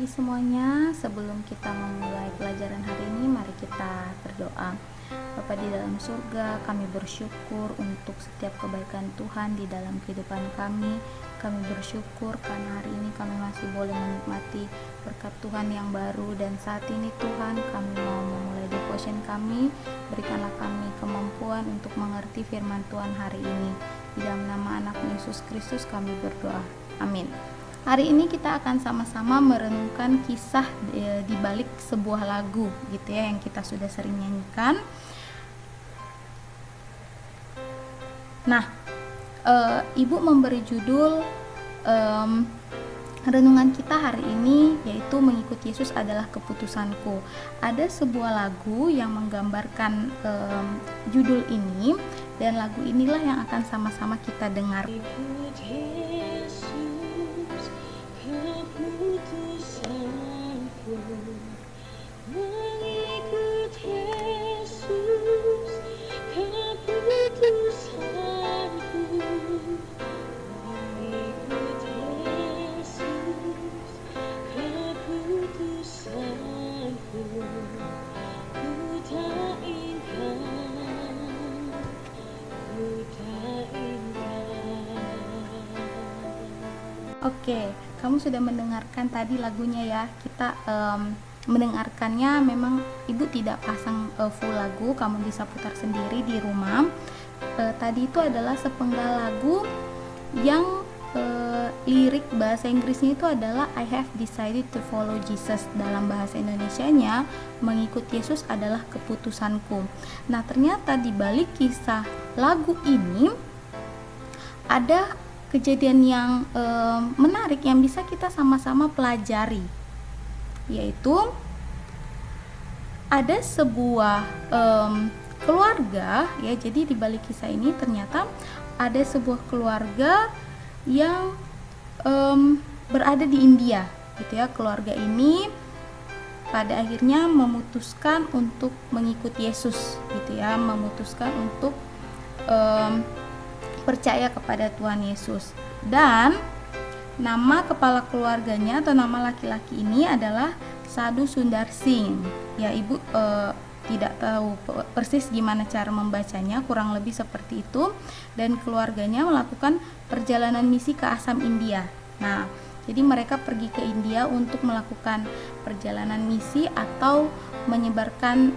pagi semuanya. Sebelum kita memulai pelajaran hari ini, mari kita berdoa. Bapa di dalam surga, kami bersyukur untuk setiap kebaikan Tuhan di dalam kehidupan kami. Kami bersyukur karena hari ini kami masih boleh menikmati berkat Tuhan yang baru. Dan saat ini Tuhan, kami mau memulai devotion kami. Berikanlah kami kemampuan untuk mengerti firman Tuhan hari ini. Di dalam nama anak Yesus Kristus kami berdoa. Amin. Hari ini kita akan sama-sama merenungkan kisah di balik sebuah lagu gitu ya, yang kita sudah sering nyanyikan. Nah, Ibu memberi judul renungan kita hari ini yaitu Mengikuti Yesus adalah keputusanku. Ada sebuah lagu yang menggambarkan judul ini, dan lagu inilah yang akan sama-sama kita dengar. Oke, kamu sudah mendengarkan tadi lagunya ya. Kita mendengarkannya, memang Ibu tidak pasang full lagu, kamu bisa putar sendiri di rumah. Tadi itu adalah sepenggal lagu yang lirik bahasa Inggrisnya itu adalah I have decided to follow Jesus. Dalam bahasa Indonesianya, mengikuti Yesus adalah keputusanku. Nah, ternyata di balik kisah lagu ini ada kejadian yang menarik yang bisa kita sama-sama pelajari, yaitu ada sebuah keluarga ya. Jadi di balik kisah ini ternyata ada sebuah keluarga yang berada di India gitu ya. Keluarga ini pada akhirnya memutuskan untuk mengikuti Yesus gitu ya, memutuskan untuk percaya kepada Tuhan Yesus. Dan nama kepala keluarganya atau nama laki-laki ini adalah Sadhu Sundar Singh. Ya, Ibu tidak tahu persis gimana cara membacanya, kurang lebih seperti itu. Dan keluarganya melakukan perjalanan misi ke Assam, India. Nah, jadi mereka pergi ke India untuk melakukan perjalanan misi atau menyebarkan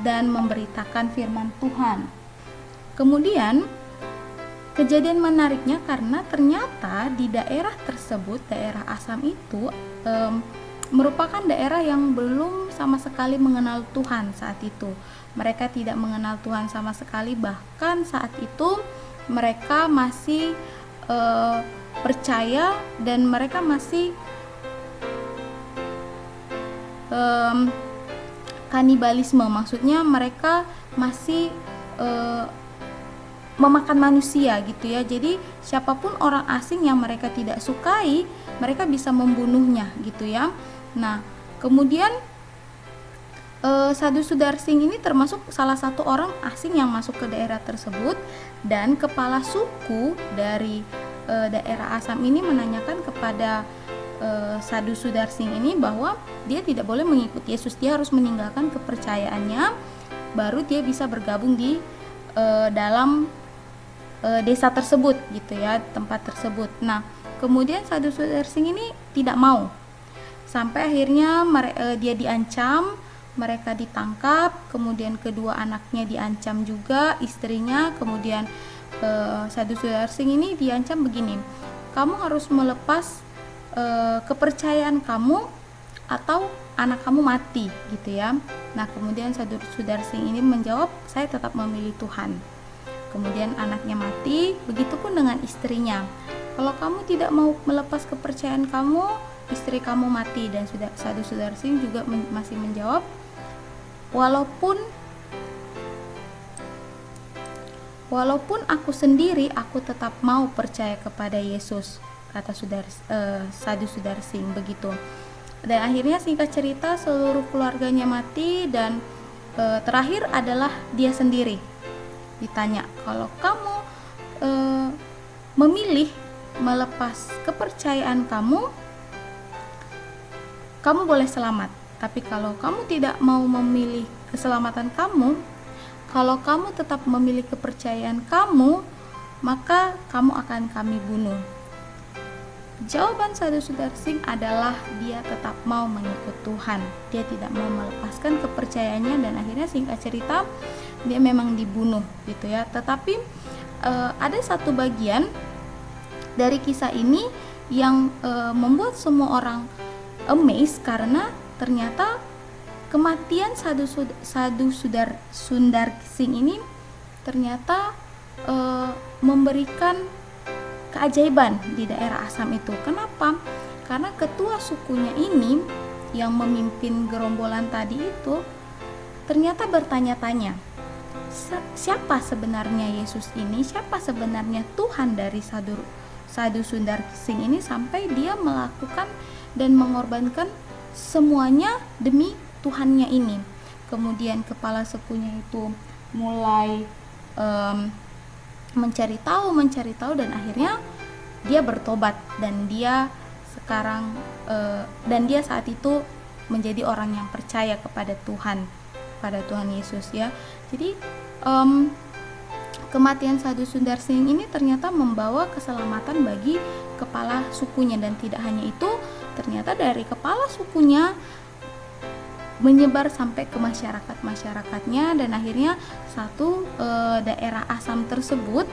dan memberitakan firman Tuhan. Kemudian kejadian menariknya karena ternyata di daerah tersebut, daerah Assam itu merupakan daerah yang belum sama sekali mengenal Tuhan saat itu. Mereka tidak mengenal Tuhan sama sekali, bahkan saat itu mereka masih percaya dan mereka masih kanibalisme, maksudnya mereka masih memakan manusia gitu ya. Jadi siapapun orang asing yang mereka tidak sukai, mereka bisa membunuhnya gitu ya. Nah, kemudian Sadhu Sundar Singh ini termasuk salah satu orang asing yang masuk ke daerah tersebut, dan kepala suku dari daerah Assam ini menanyakan kepada Sadhu Sundar Singh ini bahwa dia tidak boleh mengikuti Yesus, dia harus meninggalkan kepercayaannya, baru dia bisa bergabung di dalam desa tersebut gitu ya, tempat tersebut. Nah, kemudian Sadhu Sundar Singh ini tidak mau, sampai akhirnya dia diancam, mereka ditangkap, kemudian kedua anaknya diancam juga, istrinya. Kemudian Sadhu Sundar Singh ini diancam begini, kamu harus melepas kepercayaan kamu atau anak kamu mati gitu ya. Nah, kemudian Sadhu Sundar Singh ini menjawab, saya tetap memilih Tuhan. Kemudian anaknya mati, begitupun dengan istrinya. Kalau kamu tidak mau melepas kepercayaan kamu, istri kamu mati. Dan Sadhu Sundar Singh juga masih menjawab, walaupun aku sendiri, aku tetap mau percaya kepada Yesus, kata Sadhu Sundar Singh begitu. Dan akhirnya singkat cerita seluruh keluarganya mati, dan terakhir adalah dia sendiri. Ditanya, kalau kamu memilih melepas kepercayaan kamu kamu boleh selamat. Tapi kalau kamu tidak mau memilih keselamatan kamu, kalau kamu tetap memilih kepercayaan kamu, maka kamu akan kami bunuh. Jawaban Sadhu Sudarsing adalah dia tetap mau mengikut Tuhan. Dia tidak mau melepaskan kepercayaannya, dan akhirnya singkat cerita dia memang dibunuh gitu ya. Tetapi ada satu bagian dari kisah ini yang membuat semua orang amazed, karena ternyata kematian Sadhu Sundarsing ini ternyata memberikan keajaiban di daerah Assam itu. Kenapa? Karena ketua sukunya ini yang memimpin gerombolan tadi itu ternyata bertanya-tanya, siapa sebenarnya Yesus ini? Siapa sebenarnya Tuhan dari Sadhu Sundarsing ini, sampai dia melakukan dan mengorbankan semuanya demi Tuhannya ini. Kemudian kepala sukunya itu mulai mencari tahu, dan akhirnya dia bertobat, dan dia sekarang dan dia saat itu menjadi orang yang percaya kepada Tuhan, pada Tuhan Yesus ya. Jadi kematian Sadhu Sundarsing ini ternyata membawa keselamatan bagi kepala sukunya, dan tidak hanya itu, ternyata dari kepala sukunya menyebar sampai ke masyarakatnya, dan akhirnya satu daerah Assam tersebut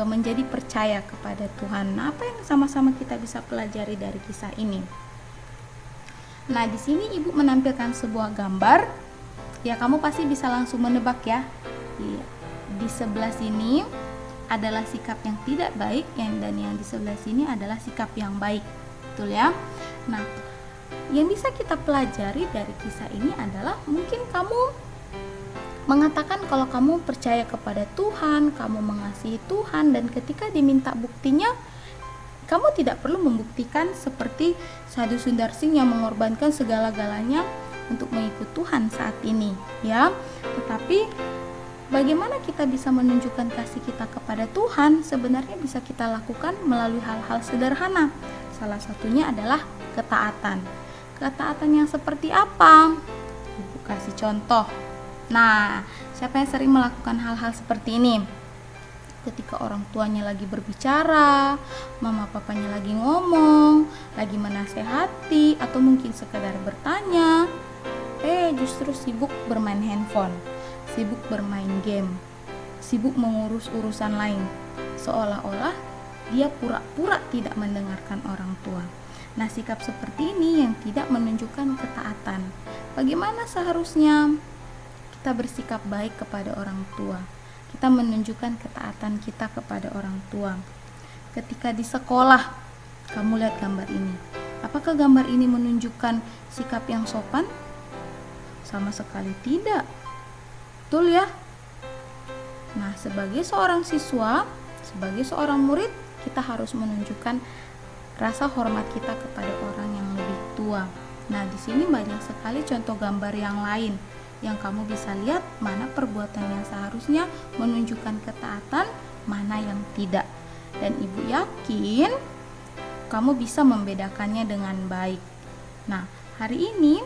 menjadi percaya kepada Tuhan. Nah, apa yang sama-sama kita bisa pelajari dari kisah ini? Nah, di sini Ibu menampilkan sebuah gambar. Ya, kamu pasti bisa langsung menebak ya. Di sebelah sini adalah sikap yang tidak baik, dan yang di sebelah sini adalah sikap yang baik. Betul ya? Nah, yang bisa kita pelajari dari kisah ini adalah mungkin kamu mengatakan kalau kamu percaya kepada Tuhan, kamu mengasihi Tuhan, dan ketika diminta buktinya, kamu tidak perlu membuktikan seperti Sadhu Sundarsing yang mengorbankan segala-galanya untuk mengikut Tuhan saat ini, ya. Tetapi bagaimana kita bisa menunjukkan kasih kita kepada Tuhan? Sebenarnya bisa kita lakukan melalui hal-hal sederhana. Salah satunya adalah ketaatan. Ketaatan yang seperti apa? Ibu kasih contoh. Nah, siapa yang sering melakukan hal-hal seperti ini? Ketika orang tuanya lagi berbicara, mama papanya lagi ngomong, lagi menasehati, atau mungkin sekedar bertanya, justru sibuk bermain handphone, sibuk bermain game, sibuk mengurus urusan lain, seolah-olah dia pura-pura tidak mendengarkan orang tua. Nah, sikap seperti ini yang tidak menunjukkan ketaatan. Bagaimana seharusnya kita bersikap baik kepada orang tua? Kita menunjukkan ketaatan kita kepada orang tua. Ketika di sekolah, kamu lihat gambar ini. Apakah gambar ini menunjukkan sikap yang sopan? Sama sekali tidak. Betul ya? Nah, sebagai seorang siswa, sebagai seorang murid, kita harus menunjukkan rasa hormat kita kepada orang yang lebih tua. Nah, di sini banyak sekali contoh gambar yang lain yang kamu bisa lihat mana perbuatan yang seharusnya menunjukkan ketaatan, mana yang tidak. Dan Ibu yakin kamu bisa membedakannya dengan baik. Nah, hari ini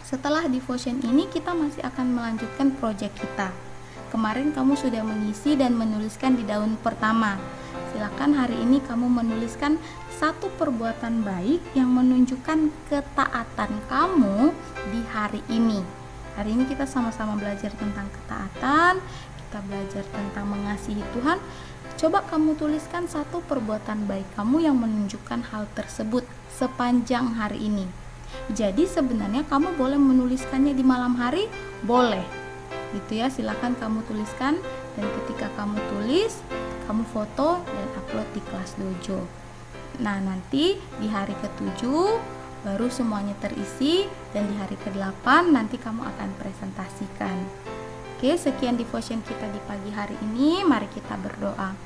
setelah devotion ini kita masih akan melanjutkan proyek kita. Kemarin kamu sudah mengisi dan menuliskan di daun pertama. Silakan hari ini kamu menuliskan satu perbuatan baik yang menunjukkan ketaatan kamu di hari ini. Hari ini kita sama-sama belajar tentang ketaatan, kita belajar tentang mengasihi Tuhan. Coba kamu tuliskan satu perbuatan baik kamu yang menunjukkan hal tersebut sepanjang hari ini. Jadi sebenarnya kamu boleh menuliskannya di malam hari, boleh. Gitu ya, silakan kamu tuliskan, dan ketika kamu tulis, kamu foto dan upload di kelas dojo. Nah, nanti di hari ke-7 baru semuanya terisi, dan di hari ke-8 nanti kamu akan presentasikan. Oke, sekian devotion kita di pagi hari ini. Mari kita berdoa.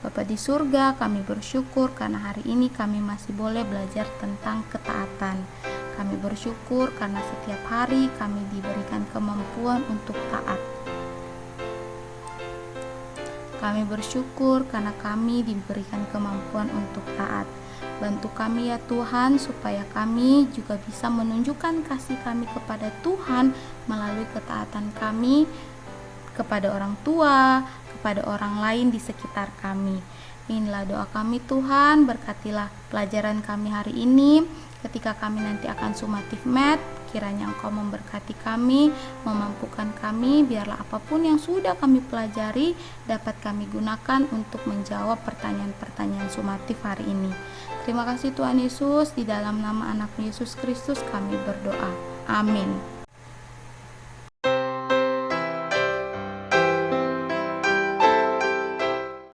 Bapa di surga, kami bersyukur karena hari ini kami masih boleh belajar tentang ketaatan. Kami bersyukur karena setiap hari kami diberikan kemampuan untuk taat. Kami bersyukur karena kami diberikan kemampuan untuk taat. Bantu kami ya Tuhan, supaya kami juga bisa menunjukkan kasih kami kepada Tuhan melalui ketaatan kami kepada orang tua, kepada orang lain di sekitar kami. Inilah doa kami Tuhan, berkatilah pelajaran kami hari ini. Ketika kami nanti akan summative math, kiranya Engkau memberkati kami, memampukan kami, biarlah apapun yang sudah kami pelajari dapat kami gunakan untuk menjawab pertanyaan-pertanyaan summative hari ini. Terima kasih Tuhan Yesus, di dalam nama anak Yesus Kristus kami berdoa. Amin.